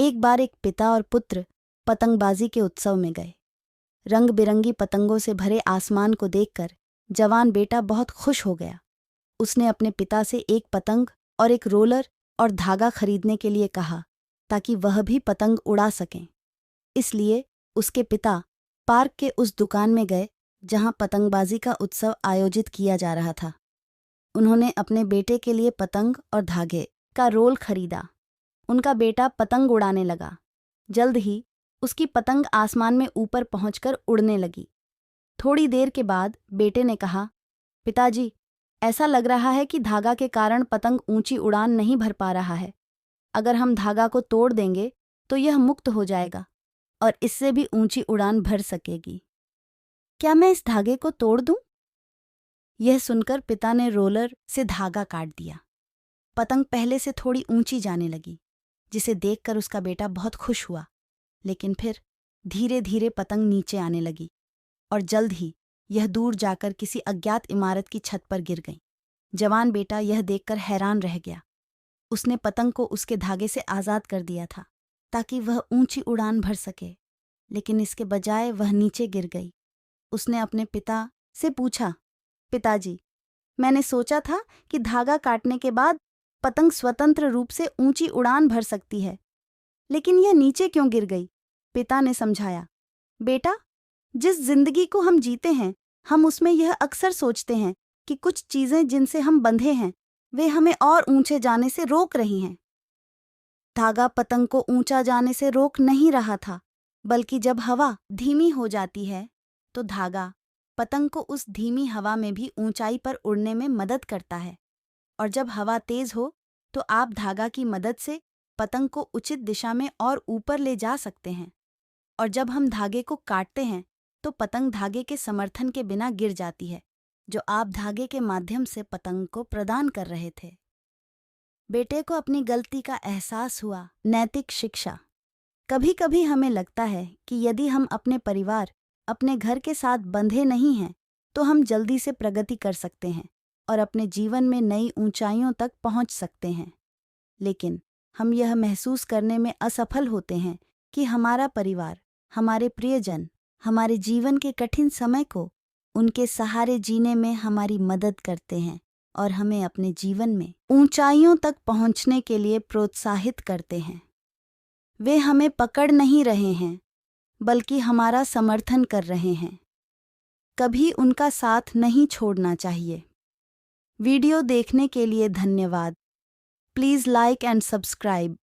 एक बार एक पिता और पुत्र पतंगबाजी के उत्सव में गए। रंग बिरंगी पतंगों से भरे आसमान को देखकर जवान बेटा बहुत खुश हो गया। उसने अपने पिता से एक पतंग और एक रोलर और धागा खरीदने के लिए कहा ताकि वह भी पतंग उड़ा सकें। इसलिए उसके पिता पार्क के उस दुकान में गए जहां पतंगबाजी का उत्सव आयोजित किया जा रहा था। उन्होंने अपने बेटे के लिए पतंग और धागे का रोल खरीदा। उनका बेटा पतंग उड़ाने लगा। जल्द ही उसकी पतंग आसमान में ऊपर पहुंचकर उड़ने लगी। थोड़ी देर के बाद बेटे ने कहा, पिताजी, ऐसा लग रहा है कि धागा के कारण पतंग ऊंची उड़ान नहीं भर पा रहा है। अगर हम धागा को तोड़ देंगे तो यह मुक्त हो जाएगा और इससे भी ऊंची उड़ान भर सकेगी। क्या मैं इस धागे को तोड़ दूं? यह सुनकर पिता ने रोलर से धागा काट दिया। पतंग पहले से थोड़ी ऊंची जाने लगी, जिसे देखकर उसका बेटा बहुत खुश हुआ। लेकिन फिर धीरे धीरे पतंग नीचे आने लगी और जल्द ही यह दूर जाकर किसी अज्ञात इमारत की छत पर गिर गई। जवान बेटा यह देखकर हैरान रह गया। उसने पतंग को उसके धागे से आज़ाद कर दिया था ताकि वह ऊंची उड़ान भर सके, लेकिन इसके बजाय वह नीचे गिर गई। उसने अपने पिता से पूछा, पिताजी, मैंने सोचा था कि धागा काटने के बाद पतंग स्वतंत्र रूप से ऊंची उड़ान भर सकती है, लेकिन यह नीचे क्यों गिर गई? पिता ने समझाया, बेटा, जिस जिंदगी को हम जीते हैं, हम उसमें यह अक्सर सोचते हैं कि कुछ चीजें जिनसे हम बंधे हैं वे हमें और ऊंचे जाने से रोक रही हैं। धागा पतंग को ऊंचा जाने से रोक नहीं रहा था, बल्कि जब हवा धीमी हो जाती है तो धागा पतंग को उस धीमी हवा में भी ऊंचाई पर उड़ने में मदद करता है। और जब हवा तेज हो तो आप धागा की मदद से पतंग को उचित दिशा में और ऊपर ले जा सकते हैं। और जब हम धागे को काटते हैं तो पतंग धागे के समर्थन के बिना गिर जाती है, जो आप धागे के माध्यम से पतंग को प्रदान कर रहे थे। बेटे को अपनी गलती का एहसास हुआ। नैतिक शिक्षा। कभी कभी हमें लगता है कि यदि हम अपने परिवार, अपने घर के साथ बंधे नहीं हैं तो हम जल्दी से प्रगति कर सकते हैं और अपने जीवन में नई ऊंचाइयों तक पहुंच सकते हैं। लेकिन हम यह महसूस करने में असफल होते हैं कि हमारा परिवार, हमारे प्रियजन हमारे जीवन के कठिन समय को उनके सहारे जीने में हमारी मदद करते हैं और हमें अपने जीवन में ऊंचाइयों तक पहुंचने के लिए प्रोत्साहित करते हैं। वे हमें पकड़ नहीं रहे हैं, बल्कि हमारा समर्थन कर रहे हैं। कभी उनका साथ नहीं छोड़ना चाहिए। वीडियो देखने के लिए धन्यवाद। Please like and subscribe.